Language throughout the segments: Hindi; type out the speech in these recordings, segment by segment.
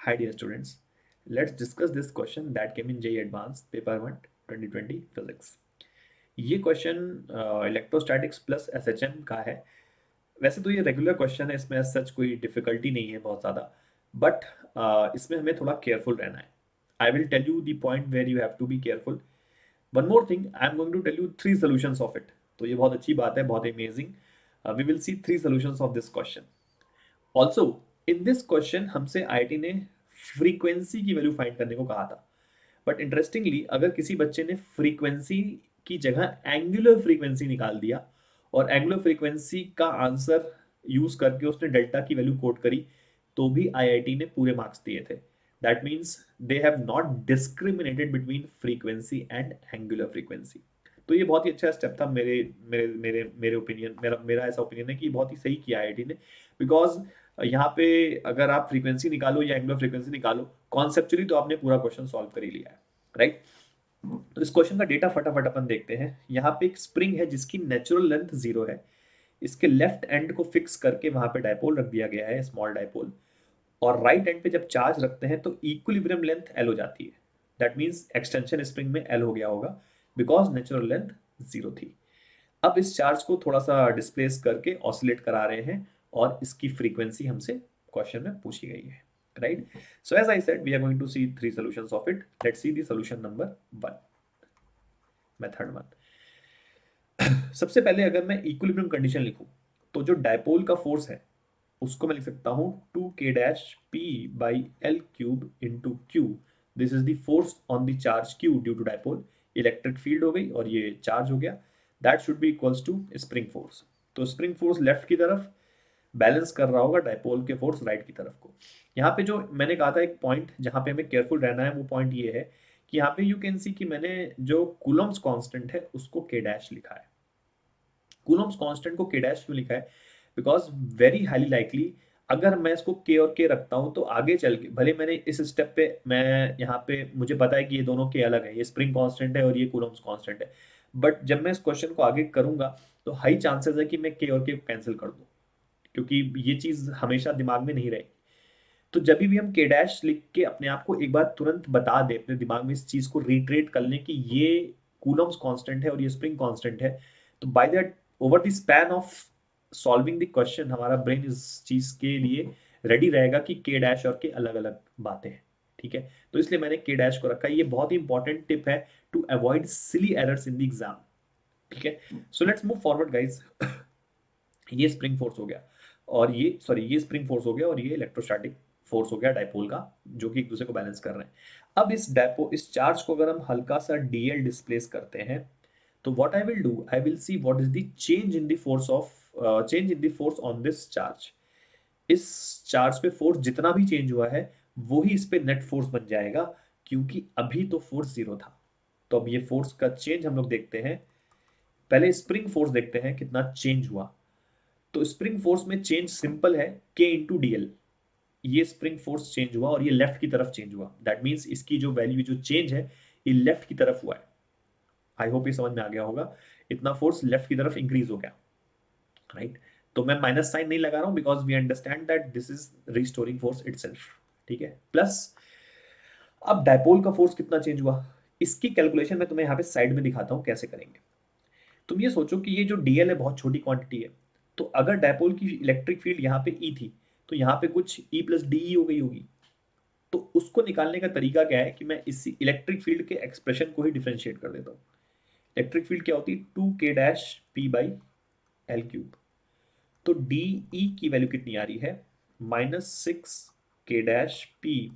Hi dear students, let's discuss this question that came in JEE Advanced Paper 1 2020 Physics. ये क्वेश्चन इलेक्ट्रोस्टैटिक्स प्लस एसएचएम का है। वैसे तो ये रेगुलर क्वेश्चन है, इसमें सच कोई डिफिकल्टी नहीं है बहुत ज़्यादा, बट इसमें हमें थोड़ा केयरफुल रहना है। I will tell you the point where you have to be careful. One more thing, I am going to tell you 3 solutions of it. तो ये बहुत अच्छी बात है, बहुत amazing. We will see 3 solutions of this question. Also in this question हमसे आईआईटी ने फ्रीक्वेंसी की वैल्यू फाइंड करने को कहा था, बट इंटरेस्टिंगली अगर किसी बच्चे ने फ्रीक्वेंसी की जगह एंगुलर फ्रीक्वेंसी निकाल दिया और एंगुलर फ्रीक्वेंसी का आंसर यूज करके उसने डेल्टा की वैल्यू कोट करी, तो भी आईआईटी ने पूरे मार्क्स दिए थे। That means they have not discriminated between frequency and angular frequency. तो ये बहुत ही अच्छा स्टेप था मेरे मेरे मेरे मेरे ओपिनियन, मेरा मेरा ऐसा ओपिनियन है कि बहुत ही सही किया आईआईटी ने। बिकॉज यहाँ पे अगर आप फ्रीक्वेंसी निकालो या एंगुलर फ्रीक्वेंसी निकालो, कॉन्सेप्चुअली तो आपने पूरा क्वेश्चन सॉल्व कर ही लिया है, राइट। तो इस क्वेश्चन का डेटा फटाफट अपन देखते हैं। यहाँ पे एक स्प्रिंग है जिसकी नेचुरल लेंथ 0 है। इसके लेफ्ट एंड को फिक्स करके वहां पे डायपोल रख दिया गया है, स्मॉल डायपोल। और राइट एंड पे जब चार्ज रखते हैं तो इक्विलिब्रियम लेंथ एल हो जाती है। दैट मीन्स एक्सटेंशन स्प्रिंग में एल हो गया होगा, बिकॉज नेचुरल लेंथ 0 थी। अब इस चार्ज को थोड़ा सा डिस्प्लेस करके ऑसिलेट करा रहे हैं और इसकी फ्रीक्वेंसी हमसे क्वेश्चन में पूछी गई है, right. So as I said we are going to see 3 solutions of it. Let's see the solution number 1, method 1। सबसे पहले अगर मैं इक्विलिब्रियम कंडीशन लिखूं, तो जो डायपोल का फोर्स है उसको मैं लिख सकता हूं 2k dash p by L cube into Q. This is the force on the charge Q due to dipole. Electric field हो गई और ये चार्ज हो गया। That should be equals to spring force. तो स्प्रिंग फोर्स लेफ्ट की तरफ बैलेंस कर रहा होगा डायपोल के फोर्स राइट की तरफ को। यहाँ पे जो मैंने कहा था एक पॉइंट जहाँ पे हमें केयरफुल रहना है, वो पॉइंट ये है कि यहाँ पे यू कैन सी कि मैंने जो कूलम्स कांस्टेंट है उसको k डैश लिखा है। कूलम्स कांस्टेंट को k डैश क्यों लिखा है? बिकॉज वेरी हाईली लाइकली अगर मैं इसको k और k रखता हूं तो आगे चल के भले मैंने इस स्टेप पे मैं यहाँ पे मुझे पता है कि ये दोनों k अलग है, ये स्प्रिंग कांस्टेंट है और ये कूलम्स कांस्टेंट है, बट जब मैं इस क्वेश्चन को आगे करूंगा तो हाई चांसेस है कि मैं k और k कैंसिल कर दूं, क्योंकि ये चीज हमेशा दिमाग में नहीं रहेगी। तो जब भी हम k डैश लिख के अपने आप को एक बार तुरंत बता दे, अपने दिमाग में इस चीज को रिट्रेट कर लें कि ये कूलम्स कांस्टेंट है और ये स्प्रिंग कांस्टेंट है, तो by that over the span of solving the question हमारा ब्रेन इस चीज के लिए रेडी रहेगा कि k डैश और k अलग अलग बातें हैं, ठीक है। तो इसलिए मैंने k डैश को रखा है। ये बहुत ही इंपॉर्टेंट टिप है to avoid silly errors in the exam, ठीक है। So let's move forward guys. ये स्प्रिंग फोर्स हो गया और ये सॉरी ये स्प्रिंग फोर्स हो गया और ये इलेक्ट्रोस्टैटिक फोर्स हो गया डायपोल का, जो कि एक दूसरे को बैलेंस कर रहे हैं। अब इस चार्ज को अगर हम हल्का सा डीएल डिस्प्लेस करते हैं, तो what I will do, I will see what is the change in the force of change in the force on this charge. इस चार्ज पे फोर्स जितना भी चेंज हुआ है वो ही इस पे नेट फोर्स बन जाएगा, क्योंकि अभी तो फोर्स 0 था। तो अब ये फोर्स का चेंज हम लोग देखते हैं। पहले स्प्रिंग फोर्स देखते हैं कितना चेंज हुआ। तो स्प्रिंग फोर्स में चेंज सिंपल है, k इंटू डीएल। ये स्प्रिंग फोर्स चेंज हुआ और ये लेफ्ट की तरफ चेंज हुआ। दैट मीन्स इसकी जो वैल्यू जो चेंज है ये लेफ्ट की तरफ हुआ है। आई होप ये समझ में आ गया होगा। इतना फोर्स लेफ्ट की तरफ इंक्रीज हो गया, राइट। तो मैं माइनस साइन नहीं लगा रहा हूं because we understand that this is restoring force itself, ठीक है। प्लस अब डायपोल का फोर्स कितना चेंज हुआ, इसकी कैलकुलेशन मैं तुम्हें यहाँ पे साइड में दिखाता हूँ कैसे करेंगे। तुम ये सोचो कि ये जो डीएल है बहुत छोटी क्वांटिटी है, तो अगर डायपोल की इलेक्ट्रिक फील्ड यहाँ पे ई थी तो यहाँ पे कुछ ई प्लस डी हो गई होगी। तो उसको निकालने का तरीका क्या है कि मैं इसी इलेक्ट्रिक फील्ड के एक्सप्रेशन को ही डिफरेंशिएट कर देता हूँ। इलेक्ट्रिक फील्ड क्या होती है, 2k dash P by L cube. तो डी ई की वैल्यू कितनी आ रही है, -6k dash P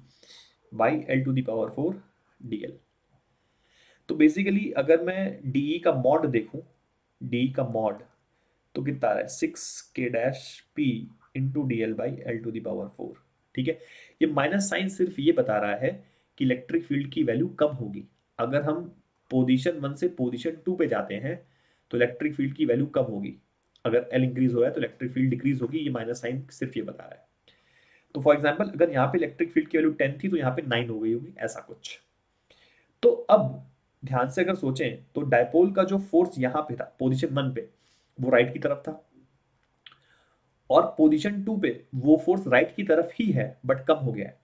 by L two the power 4 D L. तो बेसिकली अगर मैं डी का मॉड देखूं, डी का मॉड तो कितना आ रहा है 6k dash P into D L by L two the power 4, ठीक है। ये माइनस साइन सिर्फ ये बता रहा है कि इलेक्ट्रिक फील्ड की वैल्यू कम होगी। अगर हम पोजीशन 1 से पोजीशन 2 पे जाते हैं तो इलेक्ट्रिक फील्ड की वैल्यू कम होगी। अगर एल इंक्रीज हो रहा है तो इलेक्ट्रिक फील्ड डिक्रीज होगी। ये माइनस साइन सिर्फ ये बता रहा है। तो फॉर एग्जाम्पल अगर यहाँ पे इलेक्ट्रिक फील्ड की वैल्यू 10 थी तो यहाँ पे 9 हो गई होगी, ऐसा कुछ। तो अब ध्यान से अगर सोचें तो डायपोल का जो फोर्स यहाँ पे था पोजीशन 1 पे, वो राइट की तरफ था, और पोजीशन 2 पे वो फोर्स राइट की तरफ ही है बट कम हो गया है।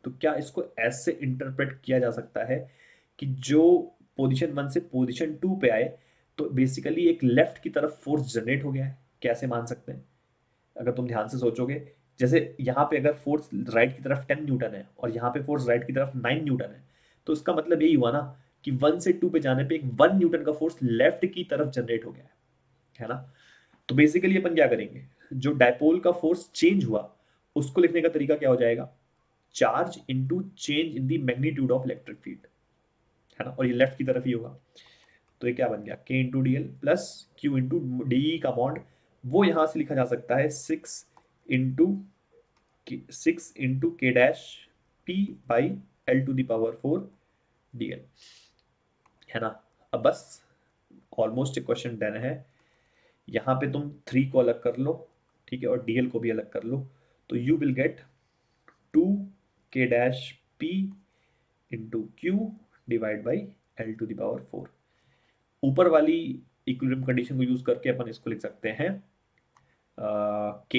तो क्या इसको ऐसे इंटरप्रेट किया जा सकता है कि जो पोजीशन 1 से पोजीशन 2 पे आए तो बेसिकली एक लेफ्ट की तरफ फोर्स जनरेट हो गया है? कैसे मान सकते हैं? अगर तुम ध्यान से सोचोगे, जैसे यहाँ पे अगर फोर्स राइट की तरफ 10 न्यूटन है और यहाँ पे फोर्स राइट की तरफ 9 न्यूटन है, तो इसका मतलब यही हुआ ना कि 1 से 2 पे जाने पे एक 1 न्यूटन का फोर्स लेफ्ट की तरफ जनरेट हो गया है ना? तो बेसिकली अपन क्या करेंगे, जो डायपोल का फोर्स चेंज हुआ उसको लिखने का तरीका क्या हो जाएगा, charge into change in the magnitude of electric field, है ना? और ये लेफ्ट की तरफ ही होगा, तो ये क्या बन गया, के into D L plus Q into D का बॉन्ड, वो यहां से लिखा जा सकता है 6 इंटू के dash P by L two the power 4 D L, है ना? अब बस ऑलमोस्ट क्वेश्चन डन है। यहाँ पे तुम 3 को अलग कर लो, ठीक है, और डीएल को भी अलग कर लो, तो यू विल गेट 2 के dash P into Q divide by L⁴। ऊपर वाली इक्विलिब्रियम कंडीशन को यूज करके अपन इसको लिख सकते हैं के,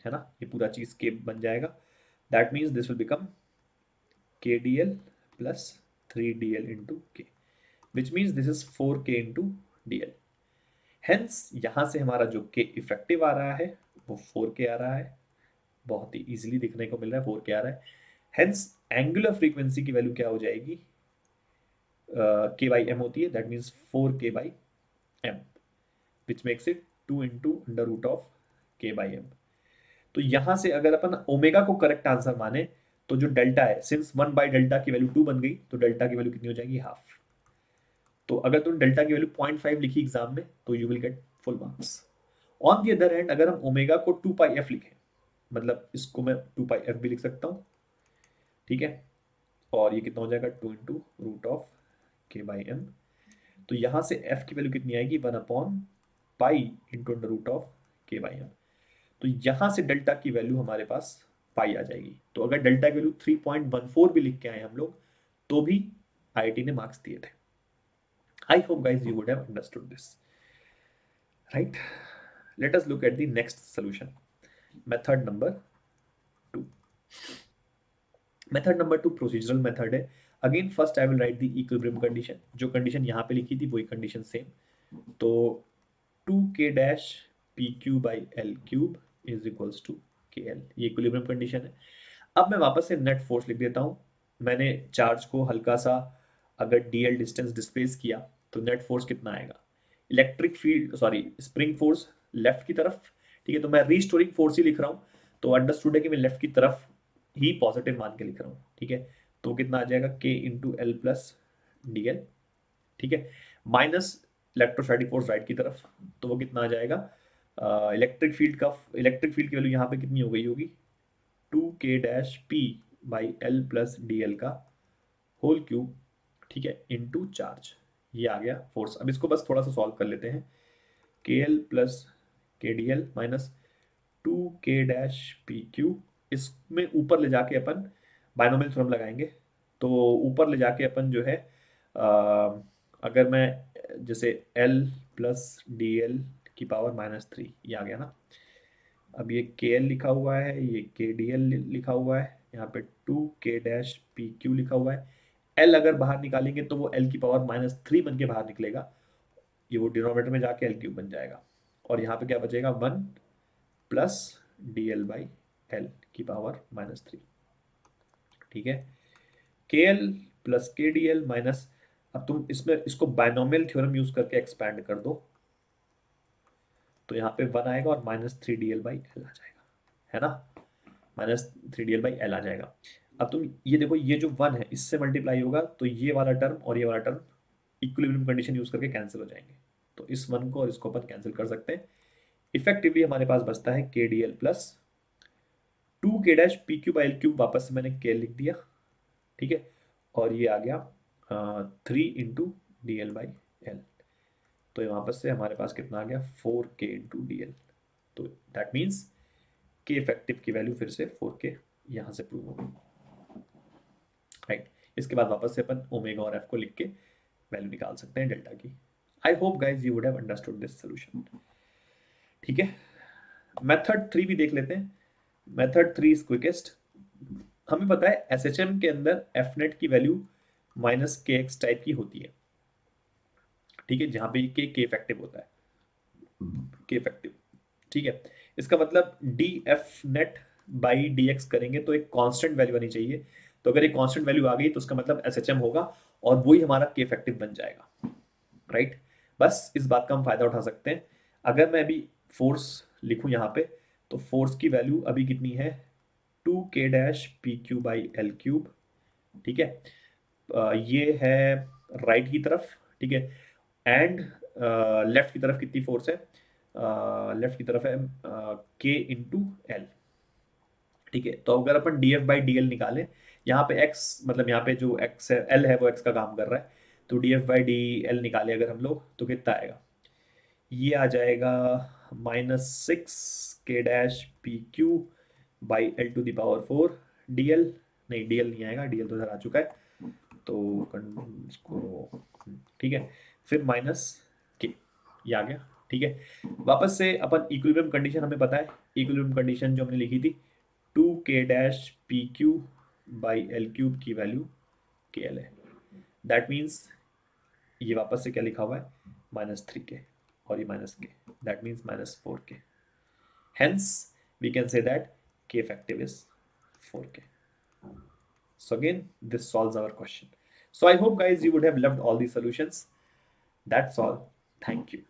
है ना? ये पूरा चीज के बन जाएगा। That means this will become K D L plus 3 DL into K, which means this is 4K into D L. Hence यहाँ से हमारा जो के इफेक्टिव आ रहा है वो 4K आ रहा है, बहुत ही इजीली दिखने को मिल रहा है, 4K आ रहा है। हेंस एंगुलर फ्रीक्वेंसी की वैल्यू क्या हो जाएगी, के बाई एम होती है, that means 4K/m, which makes it 2 × √के/m। तो यहां से अगर अपन ओमेगा को करेक्ट आंसर माने तो जो डेल्टा है, सिंस 1/डेल्टा की वैल्यू 2 बन गई, तो डेल्टा की वैल्यू कितनी हो जाएगी, हाफ। तो अगर तुम डेल्टा की वैल्यू 0.5 लिखी एग्जाम में तो you will get full marks. On the other hand अगर हम ओमेगा को 2πf लिखें, मतलब इसको मैं 2πf भी लिख सकता हूँ, ठीक है, और ये कितना हो जाएगा 2 × √के/m। तो यहां से f की वैल्यू कितनी आएगी, 1/π×√के/m। तो यहां से डेल्टा की वैल्यू हमारे पास पाई आ जाएगी। तो अगर डेल्टा की वैल्यू 3.14 भी लिख के आए हम लोग तो भी आईआईटी ने मार्क्स दिए थे। I hope guys you would have understood this, right? Let us look at the next solution, method number 2। Method number 2 procedural method है। Again first I will write the equilibrium condition, जो कंडीशन यहाँ पे लिखी थी वही कंडीशन सेम। तो 2K-PQ/L³ is equals to KL, ये इक्विलिब्रियम कंडीशन है। अब मैं वापस से नेट फोर्स लिख देता हूँ। मैंने चार्ज को हल्का सा अगर DL डिस्टेंस डिस्प्लेस किया तो नेट फोर्स कितना आएगा, electric field sorry spring force left की तरफ, ठीक है, तो मैं रीस्टोरिंग फोर्स ही लिख रहा हूँ, तो अंडरस्टूड है कि मैं लेफ्ट की तरफ ही पॉजिटिव मान के लिख रहा हूँ, ठीक है। तो कितना आ जाएगा K × L+DL, ठीक है, माइनस इलेक्ट्रोस्टैटिक फोर्स राइट की तरफ, तो वो कितना आ जाएगा, इलेक्ट्रिक फील्ड की वैल्यू यहाँ पे कितनी हो गई होगी, 2K-P/L+DL का होल क्यूब, ठीक है, इनटू चार्ज। ये आ गया फोर्स। अब इसको बस थोड़ा सा सॉल्व कर लेते हैं। KL+KDL माइनस 2K-PQ, इसमें ऊपर ले जाके अपन बायनोमियल थ्योरम लगाएंगे। तो ऊपर ले जाके अपन जो है अगर मैं जैसे L+DL⁻³ ये आ गया ना। अब ये KL लिखा हुआ है, ये KDL लिखा हुआ है, यहाँ पे 2K-PQ लिखा हुआ है। L अगर बाहर निकालेंगे तो वो L⁻³ बन के बाहर निकलेगा, ये वो डिनोमिनेटर में जाके L³ बन जाएगा, और यहाँ पे क्या बचेगा 1 प्लस DL/L⁻³, ठीक है। KL+KDL माइनस, अब तुम इसमें इसको बायनोमियल थ्योरम यूज करके एक्सपैंड कर दो, तो यहाँ पे 1 आएगा और -3DL/L आ जाएगा, है ना, -3DL/L आ जाएगा। अब तुम ये देखो, ये जो 1 है इससे मल्टीप्लाई होगा तो ये वाला टर्म और ये वाला टर्म इक्विलिब्रियम कंडीशन यूज करके कैंसिल हो जाएंगे, तो इस 1 को और इसको अपन कैंसिल कर सकते हैं। इफेक्टिवली हमारे पास बचता है KDL प्लस 2K-PQ/L³ वापस से मैंने K लिख दिया, ठीक है, और ये आ गया 3 × DL/L, तो ये वापस से हमारे पास कितना आ गया 4K × DL। तो दैट मीन्स के इफेक्टिव की वैल्यू फिर से 4K यहाँ से प्रूव होगी, राइट। इसके बाद वापस से अपन ओमेगा और एफ को लिख के वैल्यू निकाल सकते हैं डेल्टा की। आई hope guys you would have understood this solution, ठीक है। मेथड 3 भी देख लेते हैं। Method 3 is quickest. हमें पता है एसएचएम के अंदर एफ नेट की वैल्यू माइनस के एक्स टाइप की होती है, ठीक है, जहां पे के इफेक्टिव होता है, के इफेक्टिव, ठीक है। इसका मतलब D F net by D x करेंगे तो एक कांस्टेंट वैल्यू आनी चाहिए। तो अगर एक कांस्टेंट वैल्यू आ गई तो उसका मतलब एसएचएम होगा और वही हमारा के इफेक्टिव बन जाएगा, राइट। बस इस बात का हम फायदा उठा सकते हैं। अगर मैं अभी फोर्स लिखूं यहाँ पे, तो फोर्स की वैल्यू अभी कितनी है, 2k-pq/l³, ठीक है। ये है राइट की तरफ, ठीक है। एंड लेफ्ट की तरफ कितनी फोर्स है, लेफ्ट की तरफ है के इंटू एल, ठीक है। तो अगर अपन D F by D L निकालें, यहाँ पे एक्स मतलब यहाँ पे जो एक्स है एल है वो एक्स का काम कर रहा है, तो D F by D L निकाले अगर हम लोग तो कितना आएगा, ये आ जाएगा -6k-pq/l⁴ डी एल, नहीं डी एल नहीं आएगा, डी एल तो इधर आ चुका है, तो इसको ठीक है, फिर माइनस के, ये आ गया, ठीक है। वापस से अपन इक्विलिब्रियम कंडीशन हमें पता है, इक्विलिब्रियम कंडीशन जो हमने लिखी थी 2k-pq/l³ की वैल्यू के एल है, दैट मीन्स ये वापस से क्या लिखा हुआ है, -3k और ये -k, that means -4k, hence we can say that k effective is 4k. So again this solves our question. So I hope guys you would have loved all these solutions. That's all. Thank you.